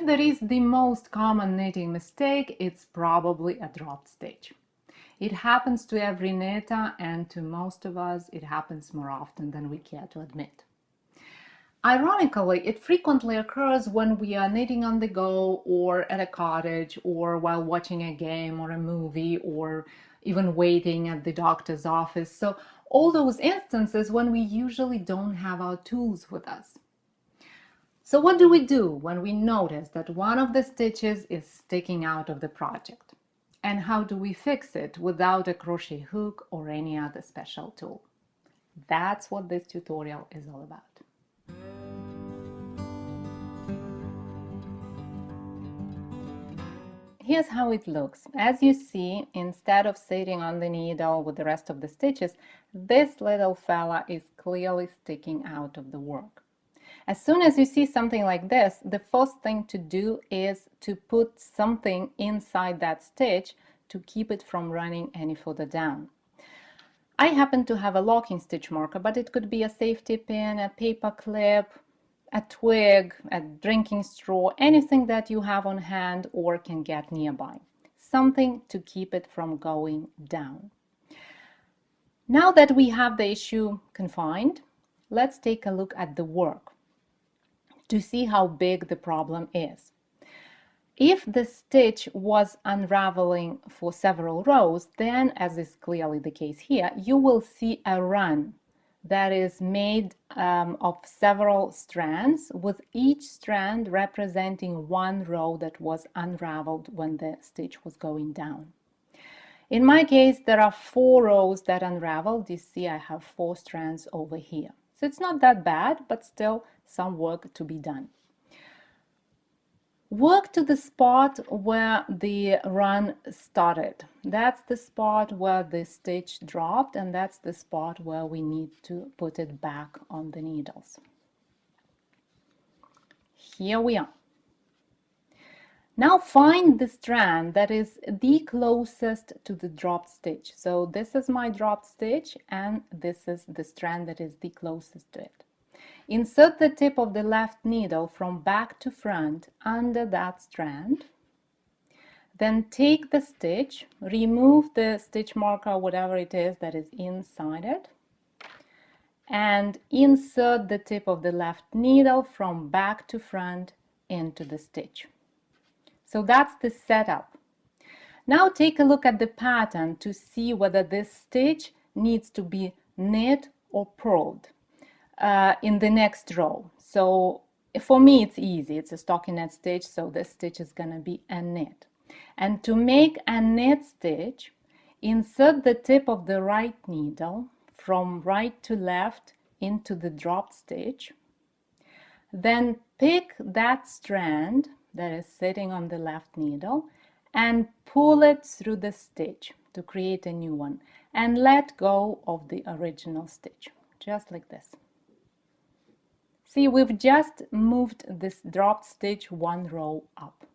there is the most common knitting mistake, it's probably a dropped stitch. It happens to every knitter, and to most of us it happens more often than we care to admit. Ironically, it frequently occurs when we are knitting on the go, or at a cottage, or while watching a game or a movie, or even waiting at the doctor's office. So all those instances when we usually don't have our tools with us. So what do we do when we notice that one of the stitches is sticking out of the project? And how do we fix it without a crochet hook or any other special tool? That's what this tutorial is all about. Here's how it looks. As you see, instead of sitting on the needle with the rest of the stitches, this little fella is clearly sticking out of the work. As soon as you see something like this, the first thing to do is to put something inside that stitch to keep it from running any further down. I happen to have a locking stitch marker, but it could be a safety pin, a paper clip, a twig, a drinking straw, anything that you have on hand or can get nearby. Something to keep it from going down. Now that we have the issue confined, let's take a look at the work to see how big the problem is. If the stitch was unraveling for several rows, then, as is clearly the case here, you will see a run that is made of several strands, with each strand representing one row that was unraveled when the stitch was going down. In my case, there are 4 rows that unraveled. You see I have 4 strands over here. So it's not that bad, but still some work to be done. Work to the spot where the run started. That's the spot where the stitch dropped, and that's the spot where we need to put it back on the needles. Here we are. Now find the strand that is the closest to the dropped stitch. So this is my dropped stitch, and this is the strand that is the closest to it. Insert the tip of the left needle from back to front under that strand. Then take the stitch, remove the stitch marker, whatever it is that is inside it, and insert the tip of the left needle from back to front into the stitch. So that's the setup. Now take a look at the pattern to see whether this stitch needs to be knit or purled in the next row. So for me it's easy, it's a stockinette stitch, so this stitch is going to be a knit. And to make a knit stitch, insert the tip of the right needle from right to left into the dropped stitch. Then pick that strand that is sitting on the left needle and pull it through the stitch to create a new one, and let go of the original stitch, just like this. See, we've just moved this dropped stitch 1 row up.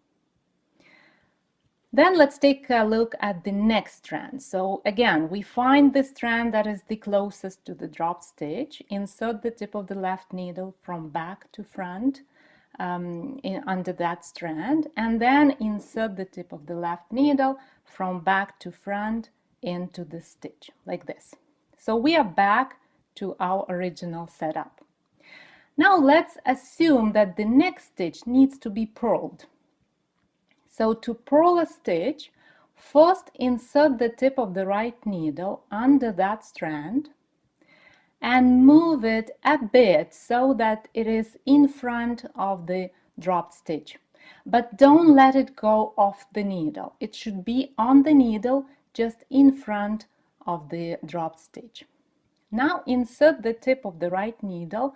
Then let's take a look at the next strand. So again, we find the strand that is the closest to the dropped stitch, insert the tip of the left needle from back to front under that strand, and then insert the tip of the left needle from back to front into the stitch, like this. So we are back to our original setup. Now let's assume that the next stitch needs to be purled. So to purl a stitch, first insert the tip of the right needle under that strand and move it a bit so that it is in front of the dropped stitch. But don't let it go off the needle. It should be on the needle, just in front of the dropped stitch. Now insert the tip of the right needle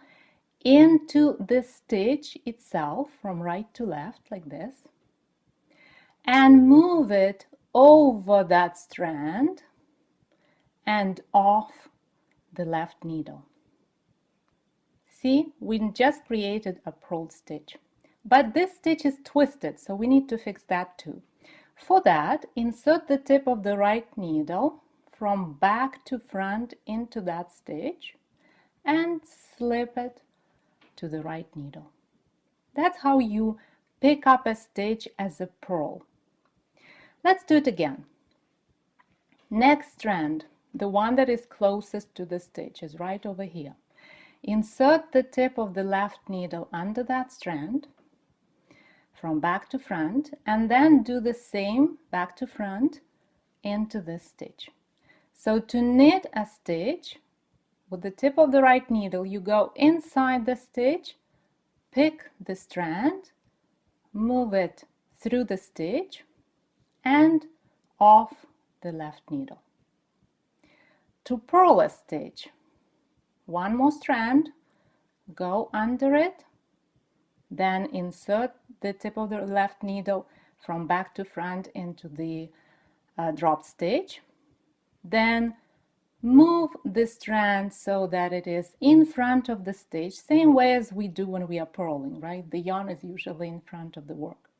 into the stitch itself from right to left, like this, and move it over that strand and off the left needle. See, we just created a purled stitch, but this stitch is twisted, so we need to fix that too. For that, insert the tip of the right needle from back to front into that stitch and slip it to the right needle. That's how you pick up a stitch as a purl. Let's do it again. Next strand, the one that is closest to the stitch, is right over here. Insert the tip of the left needle under that strand from back to front, and then do the same back to front into this stitch. So to knit a stitch, with the tip of the right needle, you go inside the stitch, pick the strand, move it through the stitch, and off the left needle. To purl a stitch, one more strand, go under it, then insert the tip of the left needle from back to front into the drop stitch, then move the strand so that it is in front of the stitch, same way as we do when we are purling, right? The yarn is usually in front of the work.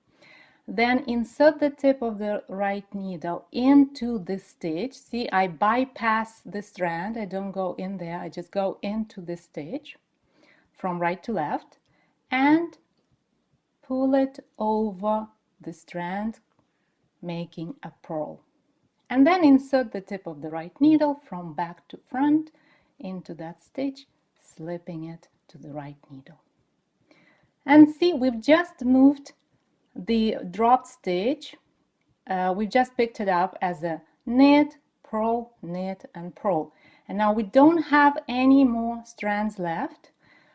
Then insert the tip of the right needle into this stitch. See, I bypass the strand. I don't go in there. I just go into this stitch from right to left and pull it over the strand, making a purl. And then insert the tip of the right needle from back to front into that stitch, slipping it to the right needle. And see, we've just moved the dropped stitch. We've just picked it up as a knit, purl, knit, and purl. And now we don't have any more strands left.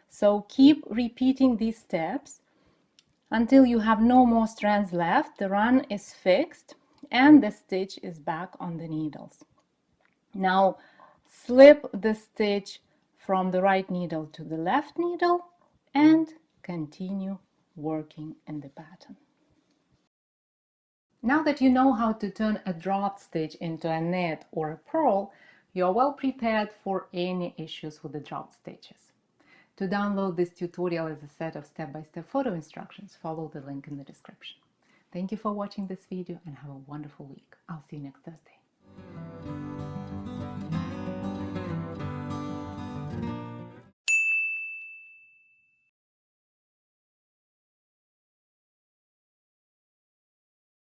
So keep repeating these steps until you have no more strands left. The run is fixed and the stitch is back on the needles. Now slip the stitch from the right needle to the left needle and continue working in the pattern. Now that you know how to turn a drop stitch into a knit or a purl, you're well prepared for any issues with the drop stitches. To download this tutorial as a set of step-by-step photo instructions, follow the link in the description. Thank you for watching this video and have a wonderful week. I'll see you next Thursday.